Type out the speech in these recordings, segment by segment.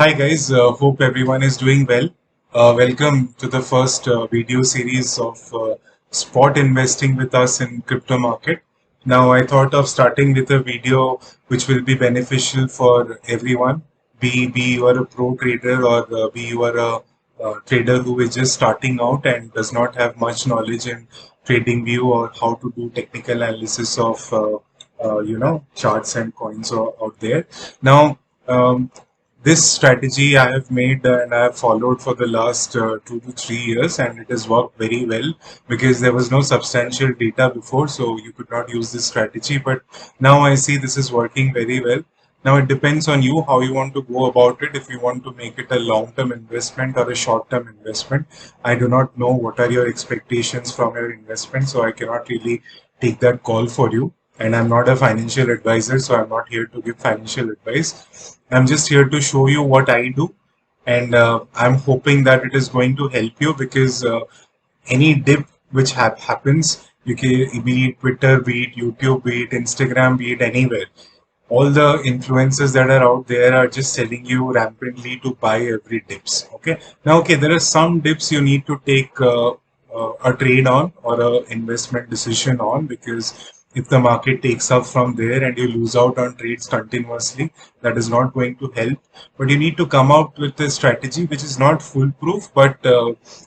Hi guys, hope everyone is doing well. Welcome to the first video series of spot investing with us in crypto market. Now I thought of starting with a video which will be beneficial for everyone, be you are a pro trader or be you are a trader who is just starting out and does not have much knowledge in trading view or how to do technical analysis of charts and coins out there. Now this strategy I have made and I have followed for the last 2 to 3 years, and it has worked very well because there was no substantial data before, so you could not use this strategy. But now I see this is working very well. Now it depends on you how you want to go about it. If you want to make it a long-term investment or a short-term investment, I do not know what are your expectations from your investment, so I cannot really take that call for you. And I'm not a financial advisor, so I'm not here to give financial advice. I'm just here to show you what I do, and I'm hoping that it is going to help you because any dip which happens, you can be it Twitter, be it YouTube, be it Instagram, be it anywhere. All the influencers that are out there are just telling you rampantly to buy every dips. Okay, now there are some dips you need to take a trade on or a investment decision on, because if the market takes up from there and you lose out on trades continuously, that is not going to help. But you need to come out with a strategy which is not foolproof but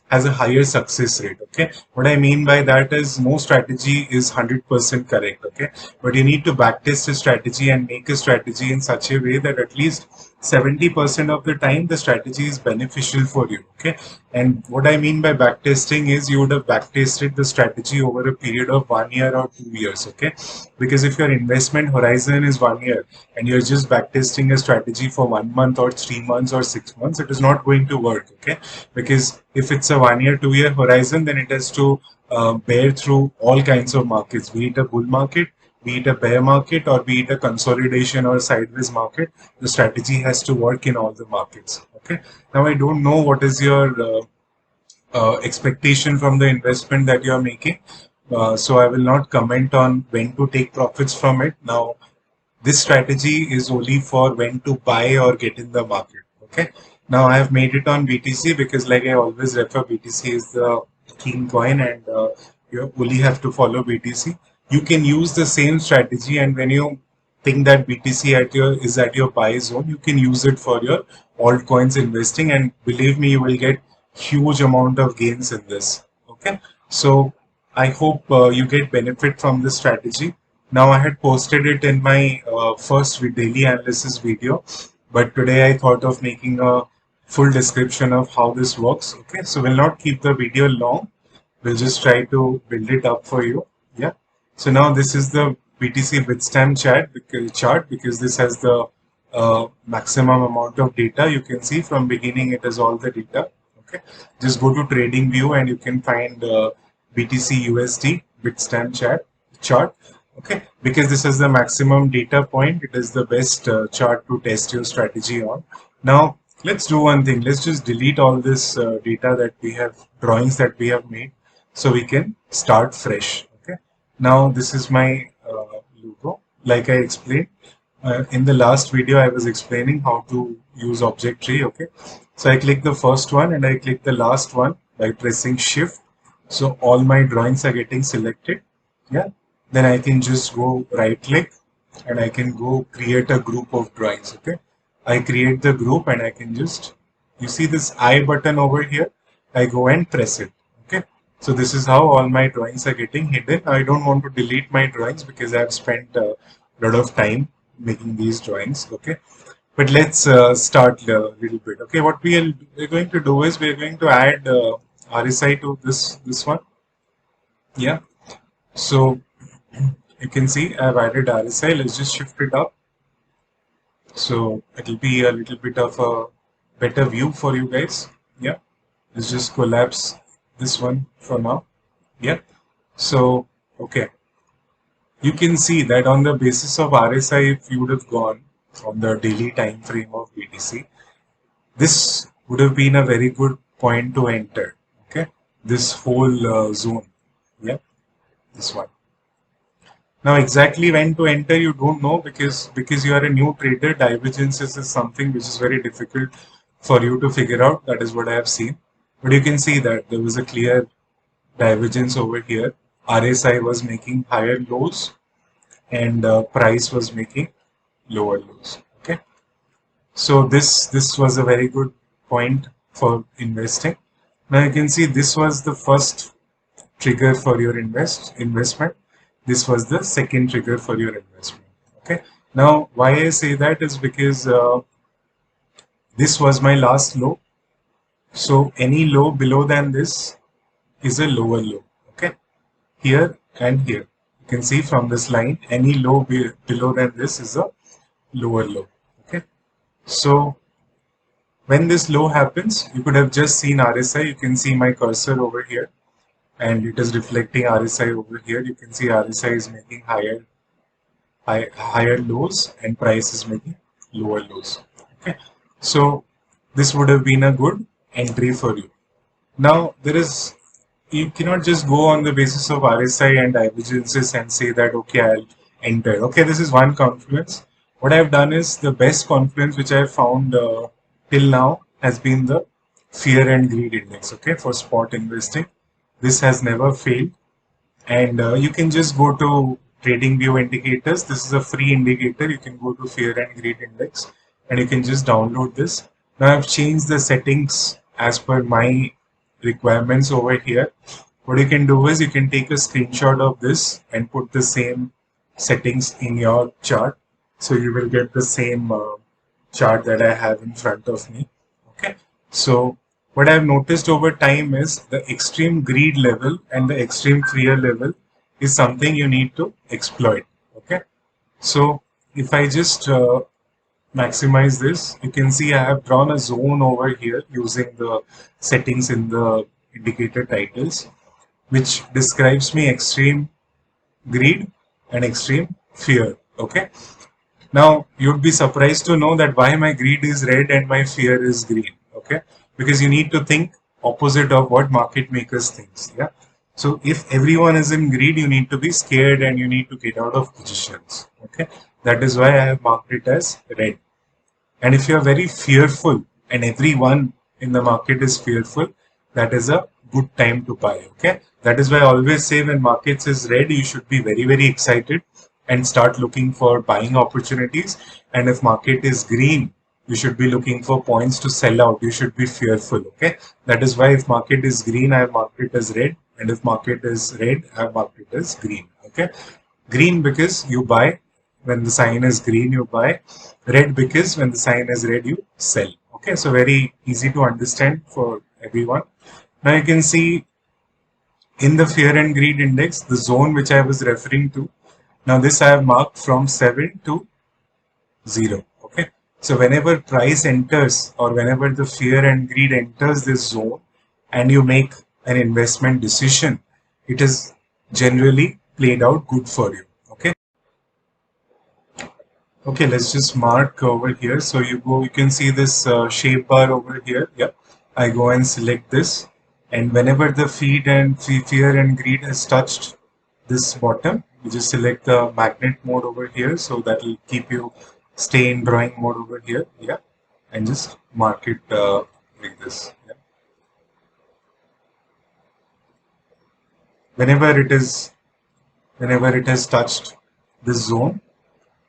has a higher success rate. Okay, what I mean by that is no strategy is 100% correct. Okay, but you need to backtest a strategy and make a strategy in such a way that at least 70% of the time the strategy is beneficial for you. Okay, and what I mean by backtesting is you would have backtested the strategy over a period of 1 year or 2 years. Okay, because if your investment horizon is 1 year and you're just backtesting a strategy for 1 month or 3 months or 6 months, it is not going to work. Okay, because if it's a 1 year 2 year horizon, then it has to bear through all kinds of markets, be it a bull market, be it a bear market, or be it a consolidation or sideways market. The strategy has to work in all the markets. Okay, now I don't know what is your expectation from the investment that you are making, so I will not comment on when to take profits from it. Now this strategy is only for when to buy or get in the market. Okay, now I have made it on BTC because, like I always refer, BTC is the king coin, and you only have to follow BTC. You can use the same strategy, and when you think that BTC is at your buy zone, you can use it for your altcoins investing, and believe me, you will get huge amount of gains in this. Okay, so I hope you get benefit from this strategy. Now I had posted it in my first daily analysis video, but today I thought of making a full description of how this works. Okay, so we'll not keep the video long. We'll just try to build it up for you. Yeah. So now this is the BTC Bitstamp chart because this has the maximum amount of data. You can see from beginning it has all the data. Okay, just go to trading view and you can find BTC USD Bitstamp chart. Okay, because this is the maximum data point, it is the best chart to test your strategy on. Now let's do one thing. Let's just delete all this data that we have, drawings that we have made, so we can start fresh. Okay, now this is my logo. Like I explained in the last video, I was explaining how to use object tree. Okay, so I click the first one and I click the last one by pressing shift, so all my drawings are getting selected. Yeah, then I can just go right click and I can go create a group of drawings. Okay, I create the group and I can just, you see this I button over here, I go and press it. Okay, so this is how all my drawings are getting hidden. I don't want to delete my drawings because I have spent a lot of time making these drawings. Okay, but let's start a little bit. Okay, what we're going to do is we're going to add RSI to this one. Yeah, so you can see I've added RSI. Let's just shift it up, so it'll be a little bit of a better view for you guys. Yeah, let's just collapse this one for now. Yeah, so okay, you can see that on the basis of RSI, if you would have gone from the daily time frame of BTC, this would have been a very good point to enter. Okay, this whole zone. Yeah, this one. Now exactly when to enter you don't know, because you are a new trader. Divergences is something which is very difficult for you to figure out. That is what I have seen. But you can see that there was a clear divergence over here. RSI was making higher lows and price was making lower lows. Okay, so this was a very good point for investing. Now you can see this was the first trigger for your investment. This was the second trigger for your investment. Okay, now why I say that is because this was my last low. So any low below than this is a lower low. Okay, here and here you can see from this line any low below than this is a lower low. Okay, so when this low happens, you could have just seen RSI. You can see my cursor over here and it is reflecting RSI over here. You can see RSI is making higher lows and price is making lower lows. Okay, so this would have been a good entry for you. Now there is, you cannot just go on the basis of RSI and divergences and say that okay, I'll enter. Okay, this is one confluence. What I've done is the best confluence which I found till now has been the fear and greed index. Okay, for spot investing, this has never failed, and you can just go to trading view indicators. This is a free indicator. You can go to fear and greed index and you can just download this. Now I've changed the settings as per my requirements over here. What you can do is you can take a screenshot of this and put the same settings in your chart, so you will get the same chart that I have in front of me. Okay, so what I've noticed over time is the extreme greed level and the extreme fear level is something you need to exploit. Okay, so if I just maximize this, you can see I have drawn a zone over here using the settings in the indicator titles, which describes me extreme greed and extreme fear. Okay, now you'd be surprised to know that why my greed is red and my fear is green. Okay, because you need to think opposite of what market makers thinks. Yeah, so if everyone is in greed, you need to be scared and you need to get out of positions. Okay, that is why I have marked it as red. And if you're very fearful and everyone in the market is fearful, that is a good time to buy. Okay. That is why I always say when markets is red, you should be very, very excited and start looking for buying opportunities. And if market is green, you should be looking for points to sell out. You should be fearful. Okay. That is why if market is green, I have marked it as red. And if market is red, I have marked it as green. Okay. Green because you buy. When the sign is green, you buy. Red because when the sign is red, you sell. Okay, so very easy to understand for everyone. Now you can see in the fear and greed index, the zone which I was referring to. Now this I have marked from 7 to 0. Okay, so whenever price enters or whenever the fear and greed enters this zone and you make an investment decision, it is generally played out good for you. Okay. Okay, let's just mark over here. So you can see this shape bar over here. Yeah, I go and select this, and whenever the feed and fear and greed has touched this bottom, you just select the magnet mode over here. So that will keep you stay in drawing mode over here. Yeah, and just mark it like this. Yeah. Whenever it is, whenever it has touched this zone,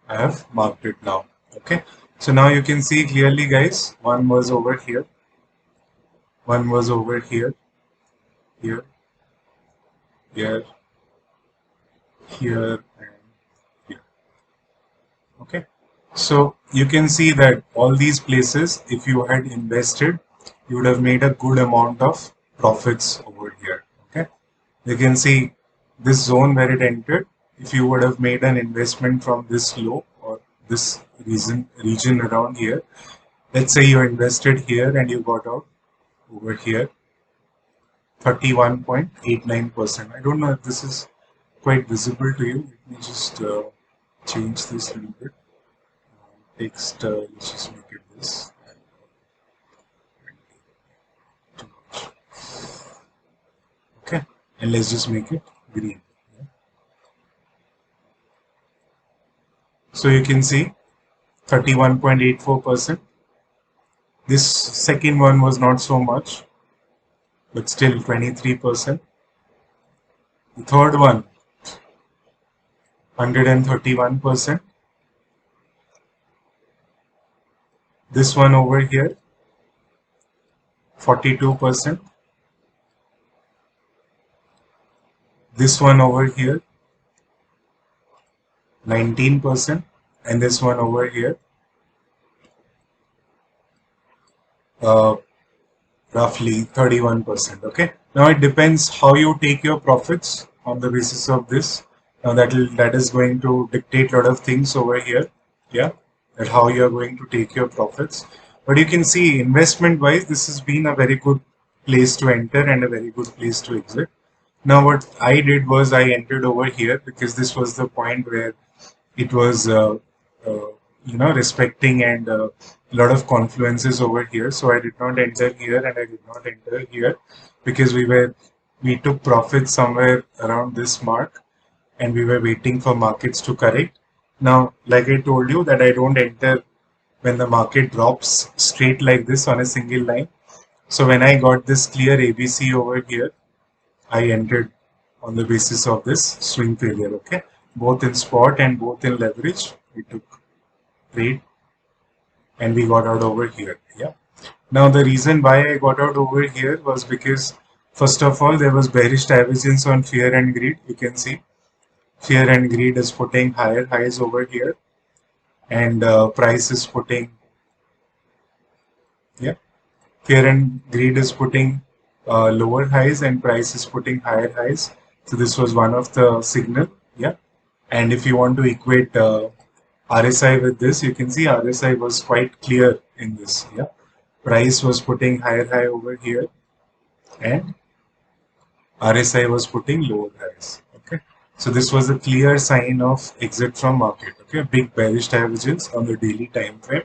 I have marked it now. Okay, so now you can see clearly, guys. One was over here, one was over here, here, here, here, and here. Okay, so you can see that all these places, if you had invested, you would have made a good amount of profits over here. Okay, you can see this zone where it entered. If you would have made an investment from this low or this region around here, let's say you invested here and you got out over here 31.89%. I don't know if this is quite visible to you. Let me just change this a little bit. Text, let's just make it this. Okay, and let's just make it green. So you can see 31.84%. This second one was not so much, but still 23%. The third one, 131%. This one over here, 42%. This one over here, 19%. And this one over here, uh, roughly 31%. Okay. Now it depends how you take your profits on the basis of this. Now that is going to dictate a lot of things over here. Yeah, that how you are going to take your profits. But you can see investment wise, this has been a very good place to enter and a very good place to exit. Now what I did was I entered over here because this was the point where it was uh, respecting and a lot of confluences over here. So I did not enter here and I did not enter here because we took profits somewhere around this mark and we were waiting for markets to correct. Now, like I told you that I don't enter when the market drops straight like this on a single line. So when I got this clear ABC over here, I entered on the basis of this swing failure. Okay, both in spot and both in leverage, we took trade and we got out over here. Yeah. Now the reason why I got out over here was because first of all there was bearish divergence on fear and greed. You can see fear and greed is putting higher highs over here, and price is putting yeah fear and greed is putting lower highs and price is putting higher highs. So this was one of the signal. Yeah. And if you want to equate RSI with this, you can see RSI was quite clear in this. Yeah, price was putting higher high over here and RSI was putting lower highs. Okay, so this was a clear sign of exit from market. Okay, big bearish divergence on the daily time frame,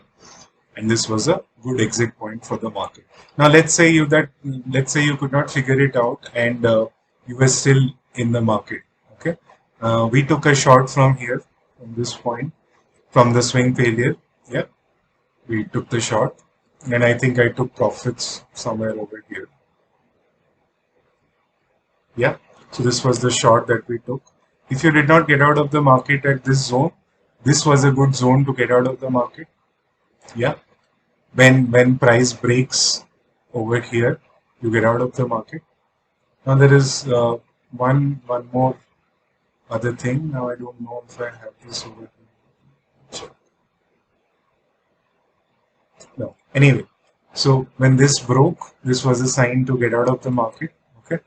and this was a good exit point for the market. Now let's say you could not figure it out and you were still in the market. Okay, we took a short from here from this point from the swing failure. Yeah, we took the short and I think I took profits somewhere over here. Yeah, so this was the short that we took. If you did not get out of the market at this zone, this was a good zone to get out of the market. Yeah, when price breaks over here, you get out of the market. Now there is one more other thing. Now I don't know if I have this over here. No. Anyway, so when this broke, this was a sign to get out of the market. Okay.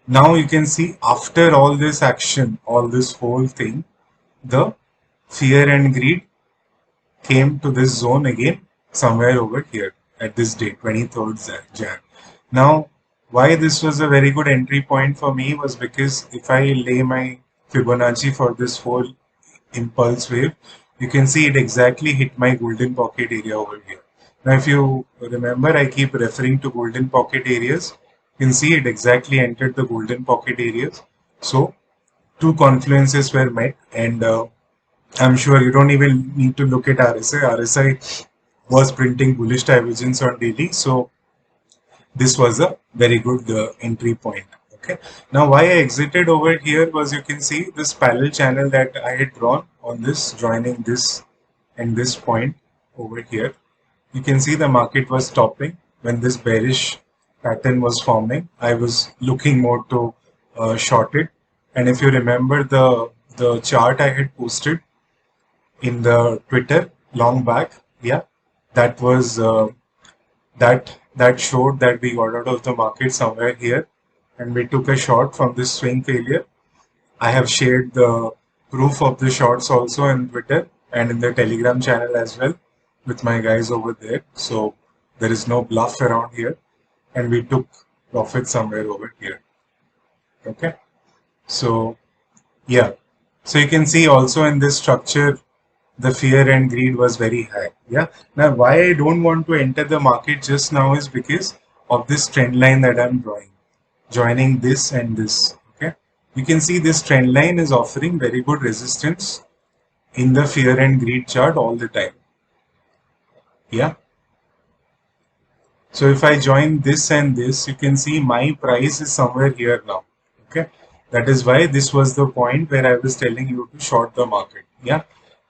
Now you can see after all this action, all this whole thing, the fear and greed came to this zone again somewhere over here at this date, 23rd Jan. Now, why this was a very good entry point for me was because if I lay my Fibonacci for this whole impulse wave, you can see it exactly hit my golden pocket area over here. Now, if you remember, I keep referring to golden pocket areas. You can see it exactly entered the golden pocket areas. So, two confluences were met, and I'm sure you don't even need to look at RSI. RSI was printing bullish divergence on daily, so this was a very good entry point. Okay. Now, why I exited over here was you can see this parallel channel that I had drawn on this, joining this and this point over here. You can see the market was stopping when this bearish pattern was forming. I was looking more to short it, and if you remember the chart I had posted in the Twitter long back, yeah, that was that showed that we got out of the market somewhere here and we took a short from this swing failure. I have shared the proof of the shorts also in Twitter and in the Telegram channel as well with my guys over there. So there is no bluff around here, and we took profit somewhere over here. Okay, so yeah, so you can see also in this structure the fear and greed was very high. Yeah. Now, why I don't want to enter the market just now is because of this trend line that I'm drawing, joining this and this. Okay. You can see this trend line is offering very good resistance in the fear and greed chart all the time. Yeah. So if I join this and this, you can see my price is somewhere here now. Okay. That is why this was the point where I was telling you to short the market. Yeah.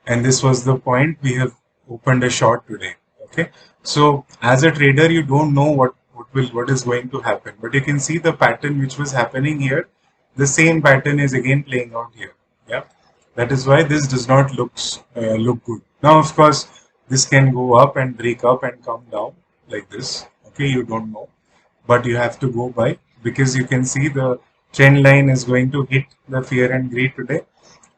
And this was the point we have opened a short today. Okay. So as a trader, you don't know what is going to happen. But you can see the pattern which was happening here. The same pattern is again playing out here. Yeah. That is why this does not look good. Now, of course, this can go up and break up and come down like this. Okay, you don't know, but you have to go by, because you can see the trend line is going to hit the fear and greed today.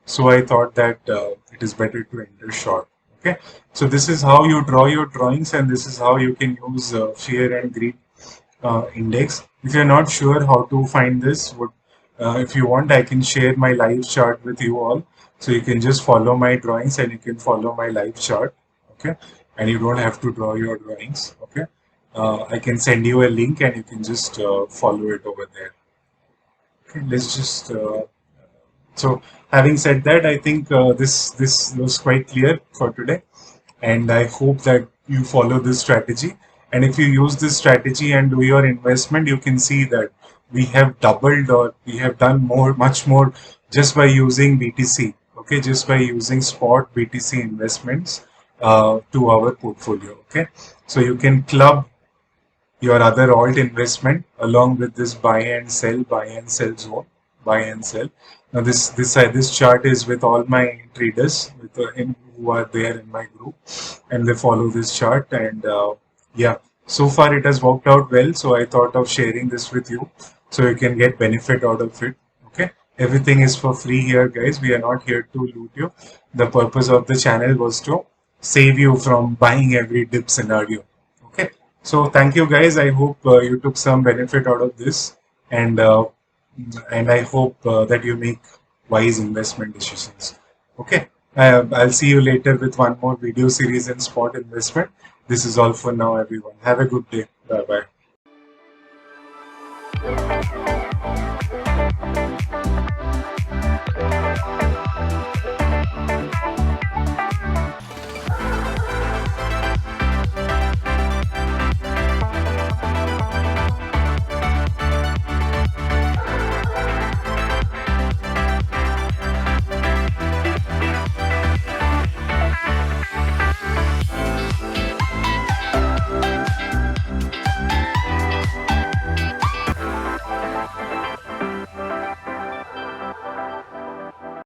So I thought that it is better to enter short. Okay, so this is how you draw your drawings, and this is how you can use fear and greed index. If you're not sure how to find this, if you want, I can share my live chart with you all. So you can just follow my drawings and you can follow my live chart. Okay, and you don't have to draw your drawings. Okay, I can send you a link and you can just follow it over there. Okay, let's just. So having said that, I think this was quite clear for today, and I hope that you follow this strategy. And if you use this strategy and do your investment, you can see that we have doubled, or we have done much more, just by using BTC. Okay, just by using spot BTC investments to our portfolio. Okay, so you can club your other alt investment along with this buy and sell zone, buy and sell. Now this chart is with all my traders who are there in my group, and they follow this chart. And yeah, so far it has worked out well. So I thought of sharing this with you, so you can get benefit out of it. Okay, everything is for free here, guys. We are not here to loot you. The purpose of the channel was to save you from buying every dip scenario. Okay, so thank you, guys. I hope you took some benefit out of this, and I hope that you make wise investment decisions. Okay, I'll see you later with one more video series in spot investment. This is all for now, everyone. Have a good day. Bye bye.